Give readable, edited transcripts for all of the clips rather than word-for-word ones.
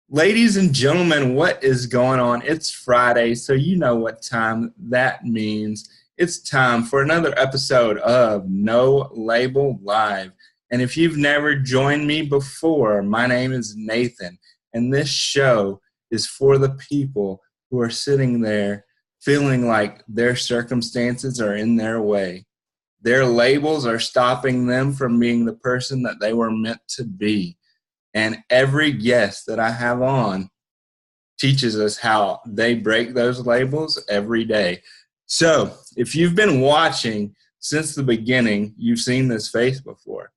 Ladies and gentlemen, what is going on? It's Friday, so you know what time that means. It's time for another episode of No Label Live. And if you've never joined me before, my name is Nathan, and this show is for the people who are sitting there feeling like their circumstances are in their way. Their labels are stopping them from being the person that they were meant to be. And every guest that I have on teaches us how they break those labels every day. So if you've been watching since the beginning, you've seen this face before.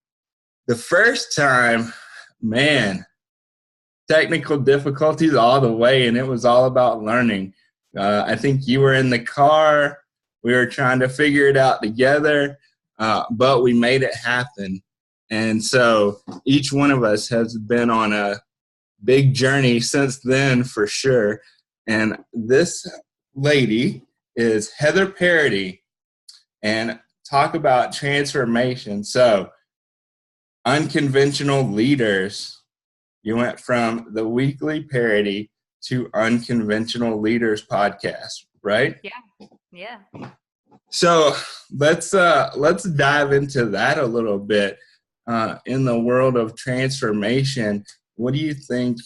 The first time, man, technical difficulties all the way, and it was all about learning. I think you were in the car. We were trying to figure it out together, but we made it happen. And so each one of us has been on a big journey since then for sure. And this lady is Heather Parody, and talk about transformation. So Unconventional Leaders, you went from the weekly parody to Unconventional Leaders podcast, right? Yeah. So let's dive into that a little bit. In the world of transformation, what do you think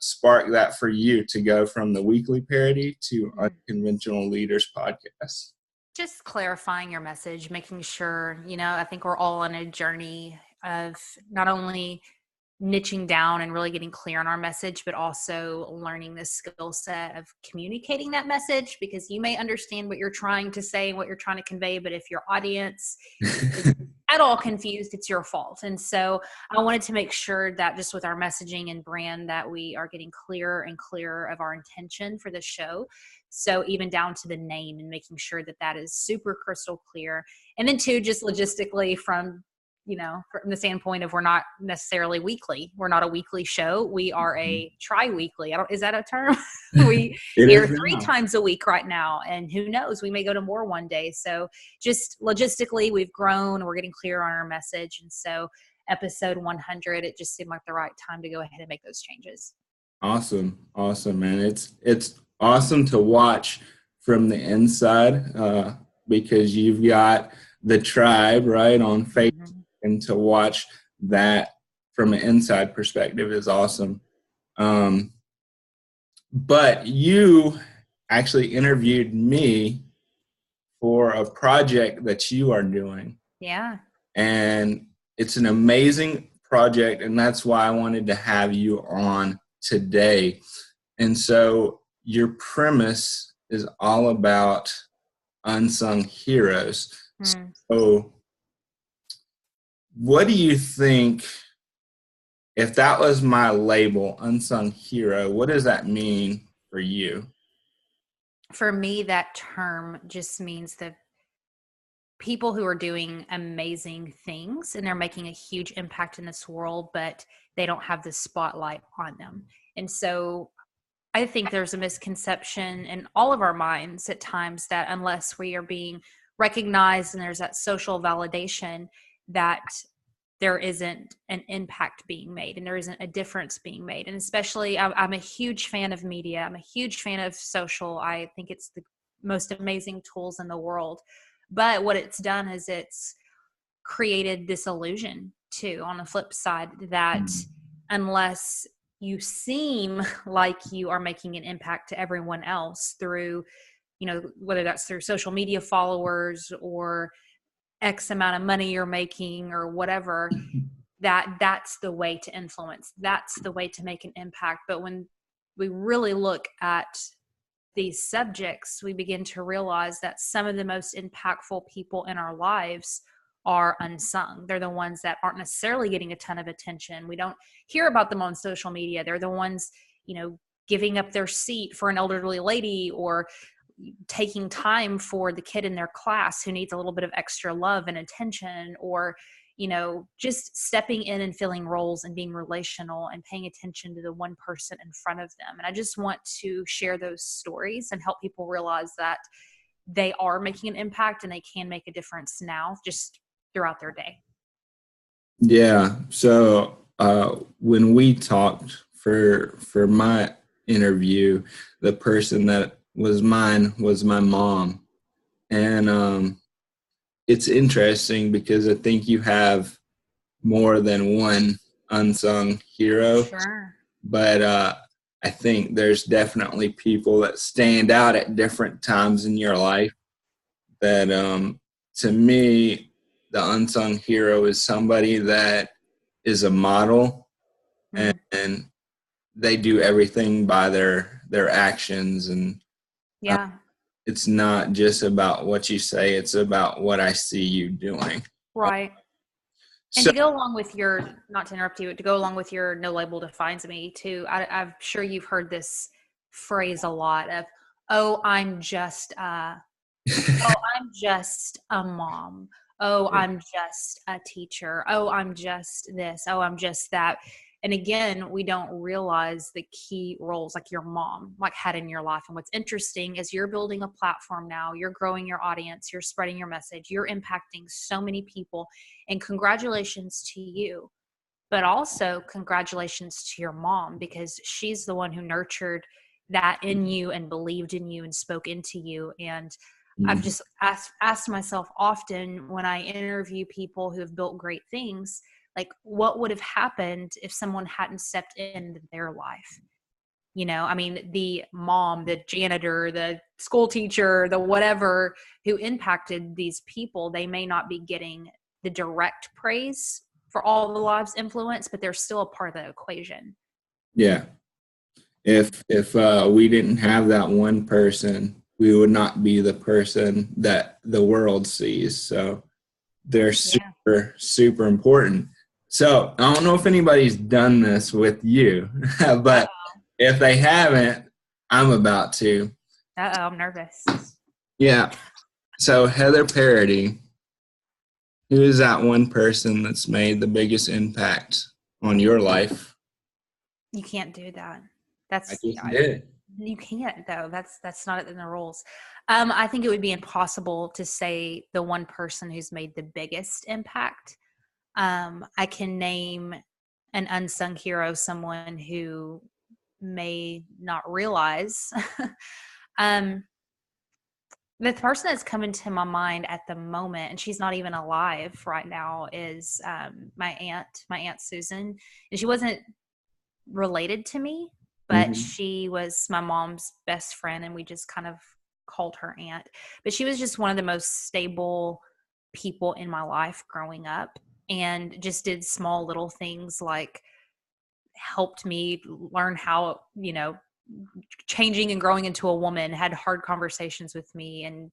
sparked that for you to go from the weekly parody to Unconventional Leaders podcast? Just clarifying your message, making sure, I think we're all on a journey of not only niching down and really getting clear on our message, but also learning the skill set of communicating that message, because you may understand what you're trying to say and what you're trying to convey, but if your audience is at all confused, it's your fault. And so I wanted to make sure that just with our messaging and brand that we are getting clearer and clearer of our intention for the show. So even down to the name and making sure that that is super crystal clear. And then two, just logistically from the standpoint of we're not necessarily weekly. We're not a weekly show. We are a tri-weekly. Is that a term? We air 3 times a week right now. And who knows, we may go to more one day. So just logistically, we've grown. We're getting clear on our message. And so episode 100, it just seemed like the right time to go ahead and make those changes. Awesome, man. It's awesome to watch from the inside because you've got the tribe, right, on Facebook. Mm-hmm. And to watch that from an inside perspective is awesome. But you actually interviewed me for a project that you are doing. Yeah. And it's an amazing project, and that's why I wanted to have you on today. And so your premise is all about unsung heroes. So what do you think, if that was my label, unsung hero, what does that mean for you? For me, that term just means that people who are doing amazing things and they're making a huge impact in this world, but they don't have the spotlight on them. And so I think there's a misconception in all of our minds at times that unless we are being recognized and there's that social validation, that there isn't an impact being made and there isn't a difference being made. And especially, I'm a huge fan of media. I'm a huge fan of social. I think it's the most amazing tools in the world. But what it's done is it's created this illusion too, on the flip side, that unless you seem like you are making an impact to everyone else through, whether that's through social media followers or X amount of money you're making or whatever, that's the way to influence. That's the way to make an impact. But when we really look at these subjects, we begin to realize that some of the most impactful people in our lives are unsung. They're the ones that aren't necessarily getting a ton of attention. We don't hear about them on social media. They're the ones, giving up their seat for an elderly lady, or taking time for the kid in their class who needs a little bit of extra love and attention, or, just stepping in and filling roles and being relational and paying attention to the one person in front of them. And I just want to share those stories and help people realize that they are making an impact and they can make a difference now, just throughout their day. Yeah. So when we talked for my interview, the person that was mine was my mom. And it's interesting because I think you have more than one unsung hero, Sure. but I think there's definitely people that stand out at different times in your life that to me, the unsung hero is somebody that is a model, Mm. and they do everything by their actions, and uh, Yeah. it's not just about what you say, it's about what I see you doing. Right. And So to go along with your, not to interrupt you, to go along with your no label defines me too, I'm sure you've heard this phrase a lot of, oh, I'm just a mom. Oh, I'm just a teacher. Oh, I'm just this. Oh, I'm just that. And again, we don't realize the key roles like your mom like had in your life. And what's interesting is you're building a platform now, you're growing your audience, you're spreading your message, you're impacting so many people. And congratulations to you. But also congratulations to your mom because she's the one who nurtured that in you and believed in you and spoke into you. And I've Mhm. just asked myself often when I interview people who have built great things, like what would have happened if someone hadn't stepped into their life? You know, I mean, the mom, the janitor, the school teacher, the whatever who impacted these people, they may not be getting the direct praise for all the lives influenced, but they're still a part of the equation. Yeah. If we didn't have that one person, we would not be the person that the world sees. So they're Yeah. super important. So I don't know if anybody's done this with you, but Uh-oh. if they haven't, I'm about to. Uh-oh, I'm nervous. Yeah. So Heather Parody, who is that one person that's made the biggest impact on your life? You can't do that. I That's just did. You can't though. That's not in the rules. I think it would be impossible to say the one person who's made the biggest impact. I can name an unsung hero, someone who may not realize. um, the person that's coming to my mind at the moment, and she's not even alive right now, is my aunt Susan, and she wasn't related to me, but Mhm. she was my mom's best friend, and we just kind of called her aunt. But she was just one of the most stable people in my life growing up, and just did small little things like helped me learn how, changing and growing into a woman, had hard conversations with me. And,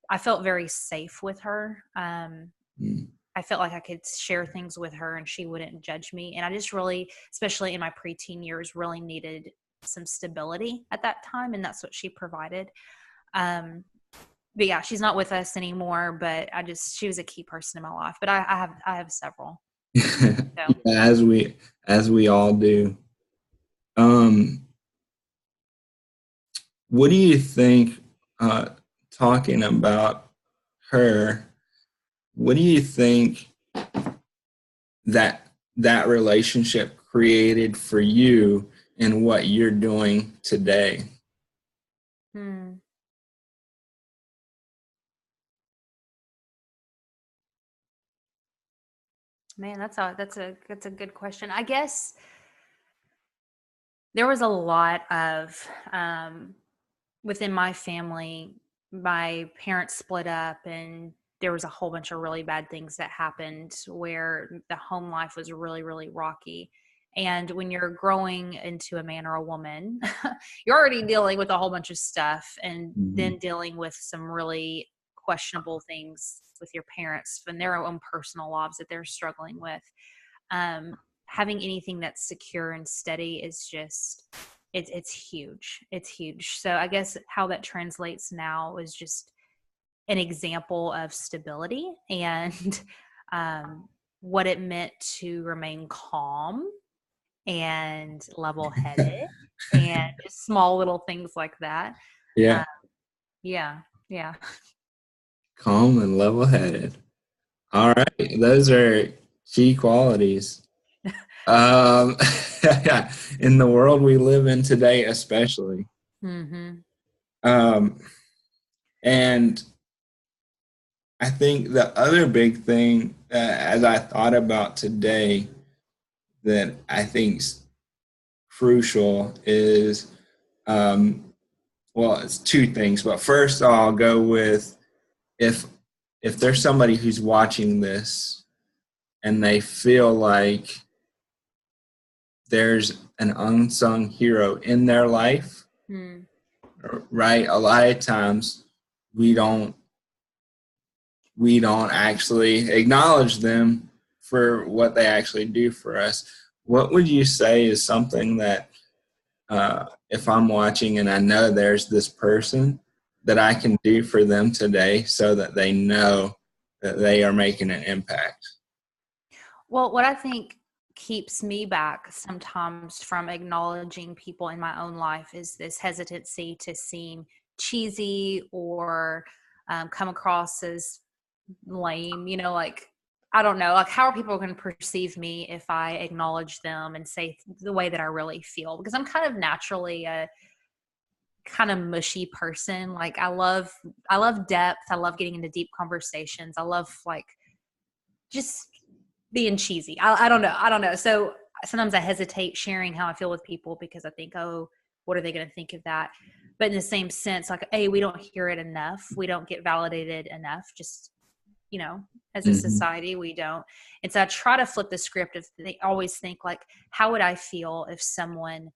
I felt very safe with her. Mm. I felt like I could share things with her and she wouldn't judge me. And I just really, especially in my preteen years, really needed some stability at that time. And that's what she provided. Um, but yeah, she's not with us anymore, but she was a key person in my life. But I have several. So Yeah, as we all do. Um, what do you think? Talking about her, what do you think that relationship created for you and what you're doing today? hmm, man, that's a good question. I guess there was a lot of within my family. My parents split up, and there was a whole bunch of really bad things that happened where the home life was really, really rocky. And when you're growing into a man or a woman, you're already dealing with a whole bunch of stuff, and Mhm. then dealing with some really questionable things with your parents and their own personal lives that they're struggling with. Having anything that's secure and steady is just it's huge. It's huge. So I guess how that translates now is just an example of stability and what it meant to remain calm and level-headed and just small little things like that. Yeah, uh, yeah, yeah. calm and level-headed. All right, those are key qualities. Um, in the world we live in today, especially. Mm-hmm. Um, and I think the other big thing, as I thought about today, that I think's crucial is, well, it's two things. But first, I'll go with if if there's somebody who's watching this and they feel like there's an unsung hero in their life, Mm. right? A lot of times we don't actually acknowledge them for what they actually do for us. What would you say is something that, if I'm watching and I know there's this person, that I can do for them today so that they know that they are making an impact? Well, what I think keeps me back sometimes from acknowledging people in my own life is this hesitancy to seem cheesy or come across as lame, like, I don't know, like, how are people going to perceive me if I acknowledge them and say the way that I really feel? Because I'm kind of naturally a kind of mushy person. Like, I love depth. I love getting into deep conversations. I love, like, just being cheesy. I don't know. I don't know. So sometimes I hesitate sharing how I feel with people because I think, oh, what are they going to think of that? But in the same sense, like, hey, we don't hear it enough. We don't get validated enough. Just, as a Mm-hmm. society, we don't. And so I try to flip the script of, they always think, like, how would I feel if someone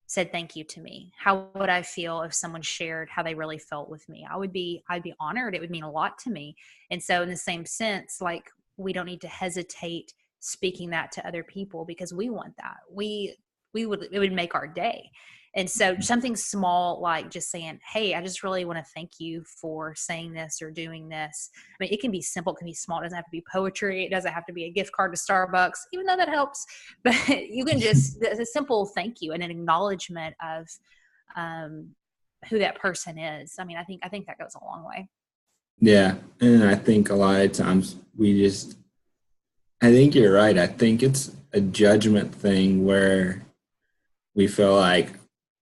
said thank you to me? How would I feel if someone shared how they really felt with me? I'd be honored. It would mean a lot to me. And so in the same sense, like, we don't need to hesitate speaking that to other people because we want that. It would make our day. And so something small, like just saying, hey, I just really want to thank you for saying this or doing this. I mean, it can be simple, it can be small. It doesn't have to be poetry. It doesn't have to be a gift card to Starbucks, even though that helps. But you can just, a simple thank you and an acknowledgement of um, who that person is. I mean, I think that goes a long way. Yeah, and I think a lot of times I think you're right. I think it's a judgment thing where we feel like,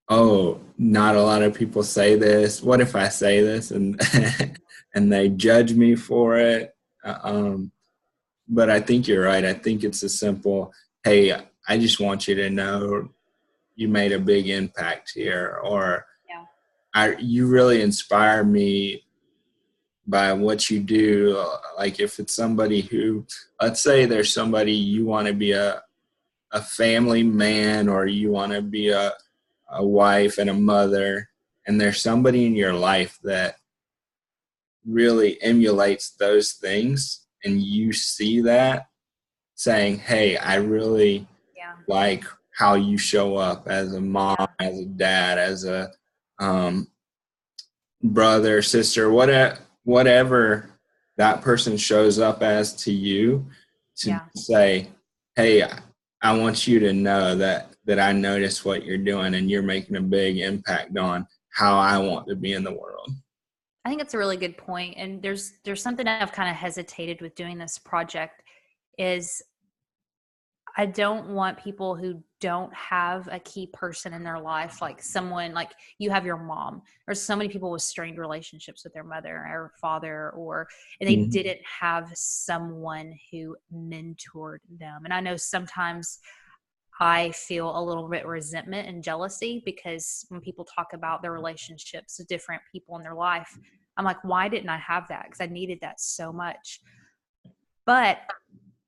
oh, not a lot of people say this. What if I say this and and they judge me for it? Um, but I think you're right. I think it's a simple, hey, I just want you to know you made a big impact here, or Yeah. you really inspire me by what you do. Like if it's somebody who, let's say there's somebody you want to be a family man, or you want to be a wife and a mother, and there's somebody in your life that really emulates those things, and you see that, saying, hey, I really Yeah. like how you show up as a mom, Yeah. as a dad, as a um, brother, sister, whatever that person shows up as to you, to Yeah. say, hey, I want you to know that I notice what you're doing and you're making a big impact on how I want to be in the world. I think it's a really good point. And there's something I've kind of hesitated with doing this project is I don't want people who don't have a key person in their life, like someone like you have your mom. There's so many people with strained relationships with their mother or father, and they Mhm. didn't have someone who mentored them. And I know sometimes I feel a little bit resentment and jealousy because when people talk about their relationships with different people in their life, I'm like, why didn't I have that? Because I needed that so much. But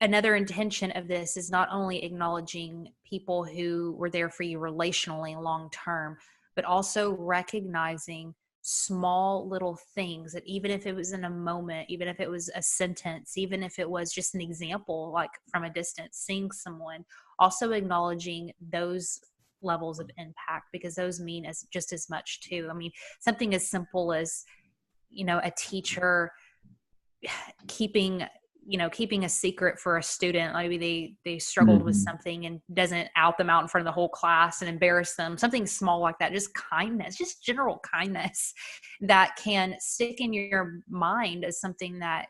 another intention of this is not only acknowledging people who were there for you relationally long term, but also recognizing small little things that even if it was in a moment, even if it was a sentence, even if it was just an example, like from a distance, seeing someone, also acknowledging those levels of impact because those mean as just as much too. I mean, something as simple as, a teacher keeping keeping a secret for a student. Maybe they struggled with Mhm. something and doesn't out them out in front of the whole class and embarrass them, something small like that. Just kindness, just general kindness that can stick in your mind as something that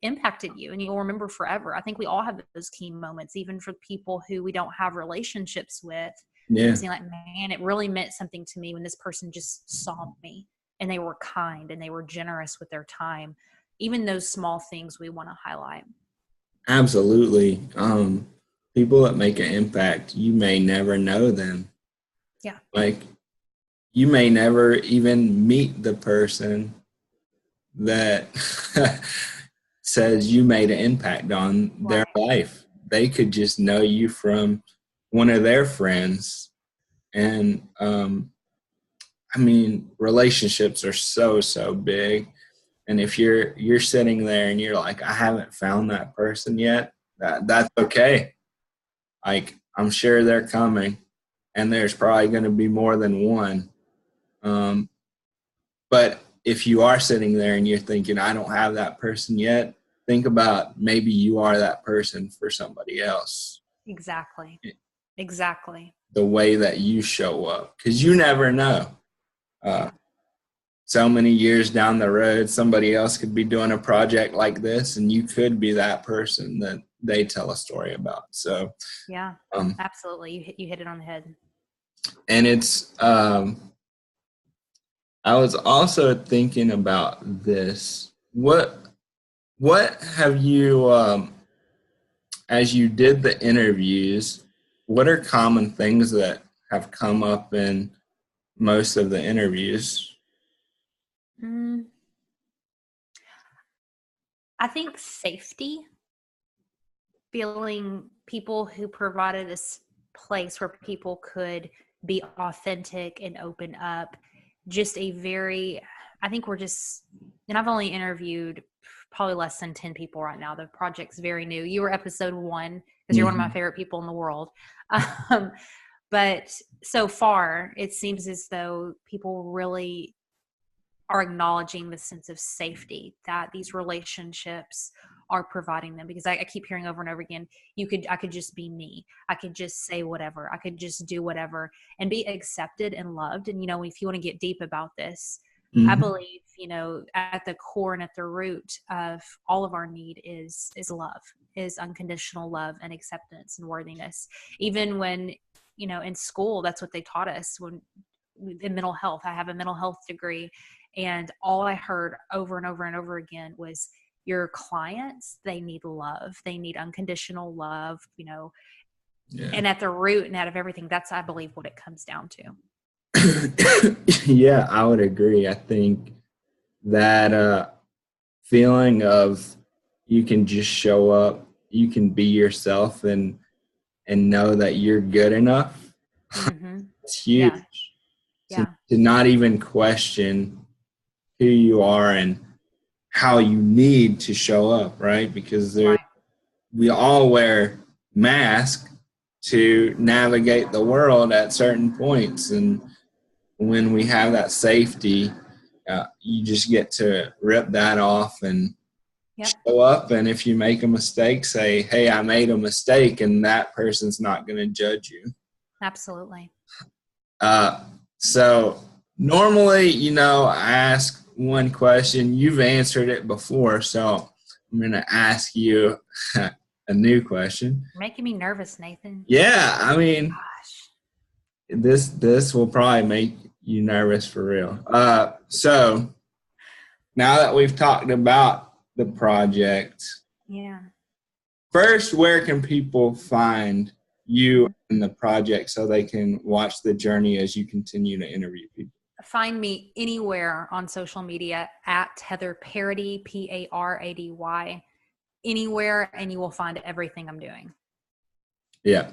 impacted you and you'll remember forever. I think we all have those key moments, even for people who we don't have relationships with. Yeah. Saying like, man, it really meant something to me when this person just saw me and they were kind and they were generous with their time. Even those small things we want to highlight. Absolutely. People that make an impact, you may never know them. Yeah. Like, you may never even meet the person that says you made an impact on their life. They could just know you from one of their friends. And I mean, relationships are so big. And if you're sitting there and you're like, I haven't found that person yet, that's okay. Like, I'm sure they're coming, and there's probably going to be more than one. But if you are sitting there and you're thinking, I don't have that person yet, think about maybe you are that person for somebody else. Exactly. The way that you show up, because you never know. So many years down the road, somebody else could be doing a project like this, and you could be that person that they tell a story about. So yeah, absolutely. You hit it on the head. And it's I was also thinking about this. What have you as you did the interviews, what are common things that have come up in most of the interviews? I think safety, feeling people who provided this place where people could be authentic and open up. Just a very, I think we're just, and I've only interviewed probably less than 10 people right now. The project's very new. You were episode 1 because you're one of my favorite people in the world. But so far, it seems as though people really are acknowledging the sense of safety that these relationships are providing them, because I keep hearing over and over again, I could just be me. I could just say whatever. I could just do whatever and be accepted and loved. And, if you want to get deep about this, I believe, at the core and at the root of all of our need is love, is unconditional love and acceptance and worthiness. Even when, in school, that's what they taught us when in mental health. I have a mental health degree, and all I heard over and over and over again was, your clients, they need love. They need unconditional love, and at the root and out of everything, that's, I believe, what it comes down to. Yeah, I would agree. I think that feeling of you can just show up, you can be yourself and know that you're good enough. It's huge. To not even question who you are and how you need to show up, right? Because we all wear masks to navigate the world at certain points. And when we have that safety, you just get to rip that off and show up. And if you make a mistake, say, hey, I made a mistake, and that person's not going to judge you. Absolutely. So normally, I ask one question. You've answered it before, so I'm going to ask you a new question. You're making me nervous, Nathan. Yeah, I mean, gosh. This will probably make you nervous for real. So now that we've talked about the project, first, where can people find you in the project so they can watch the journey as you continue to interview people? Find me anywhere on social media at Heather Parady, Parady, anywhere, and you will find everything I'm doing. Yeah.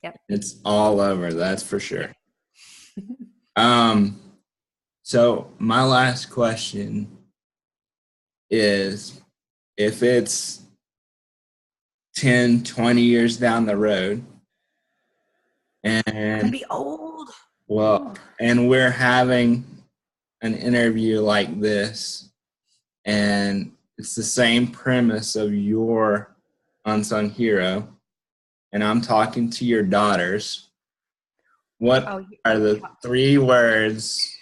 Yep. It's all over, that's for sure. So my last question is, if it's 10, 20 years down the road, and I'm gonna be old. Well, and we're having an interview like this, and it's the same premise of your Unsung Hero, and I'm talking to your daughters. What are the 3 words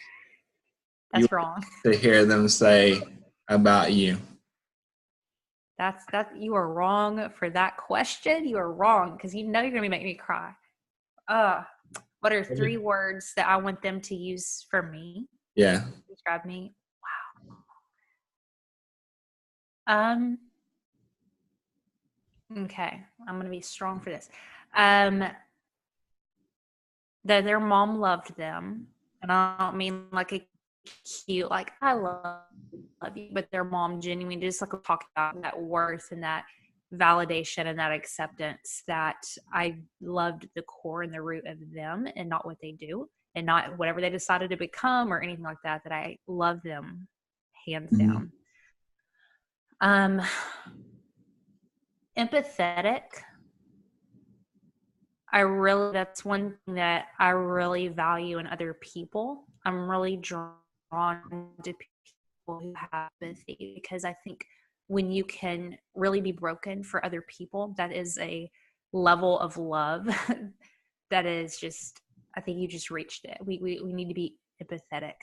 that's wrong to hear them say about you? You are wrong for that question. You are wrong because you know you're gonna be making me cry. What are 3 words that I want them to use for me? Yeah. Describe me. Wow. Okay, I'm gonna be strong for this. That their mom loved them, and I don't mean like a cute, like I love you, but their mom genuinely just like talk about that worth and that validation and that acceptance that I loved the core and the root of them and not what they do and not whatever they decided to become or anything like that, that I love them hands down. Empathetic. That's one thing that I really value in other people. I'm really drawn to people who have empathy because I think when you can really be broken for other people, that is a level of love that is just, I think you just reached it. We need to be empathetic,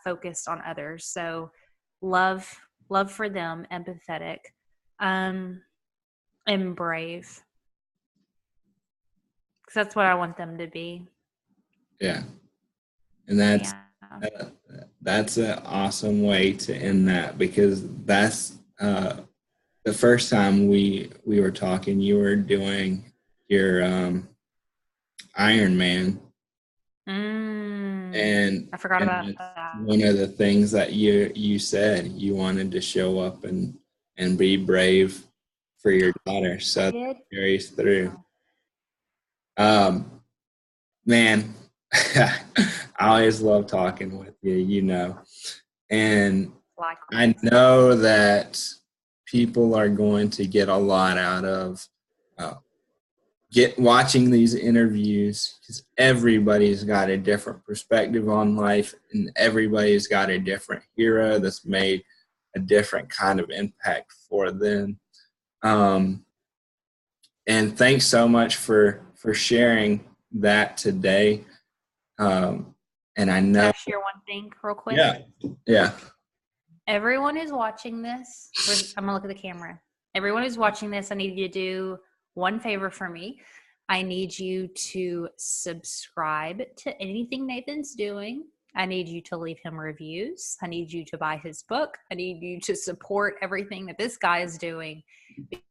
focused on others. So love for them, empathetic, and brave. Because that's what I want them to be. Yeah. And that's an awesome way to end that, because that's the first time we were talking, you were doing your Iron Man. And I forgot about that. One of the things that you said, you wanted to show up and be brave for your daughter. So that carries through. Man, I always love talking with you, you know. And I know that people are going to get a lot out of watching these interviews, because everybody's got a different perspective on life and everybody's got a different hero that's made a different kind of impact for them. And thanks so much for sharing that today. And I know. Can I share one thing real quick? Yeah. Everyone who's watching this, I'm gonna look at the camera. Everyone who's watching this, I need you to do one favor for me. I need you to subscribe to anything Nathan's doing. I need you to leave him reviews. I need you to buy his book. I need you to support everything that this guy is doing,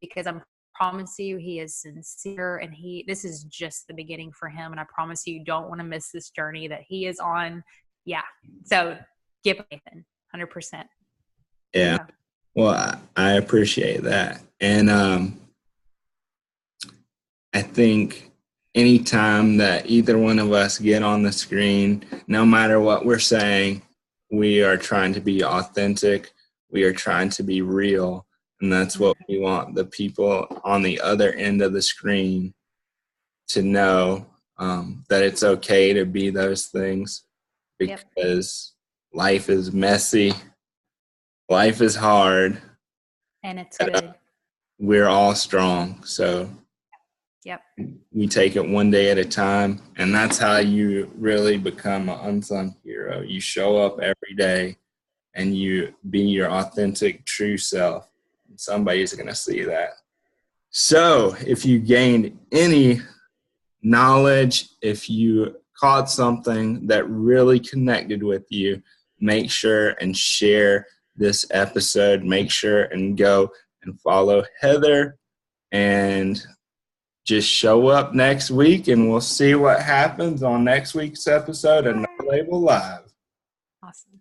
because I promise you he is sincere, and this is just the beginning for him. And I promise you don't want to miss this journey that he is on. Yeah. So give Nathan 100%. Yeah. Well, I appreciate that. And I think anytime that either one of us get on the screen, no matter what we're saying, we are trying to be authentic. We are trying to be real. And that's what we want the people on the other end of the screen to know, that it's okay to be those things, because life is messy. Life is hard. And it's good. We're all strong. So we take it one day at a time. And that's how you really become an unsung hero. You show up every day and you be your authentic, true self. Somebody's going to see that. So if you gained any knowledge, if you caught something that really connected with you, make sure and share this episode. Make sure and go and follow Heather, and just show up next week, and we'll see what happens on next week's episode of No Label Live. Awesome.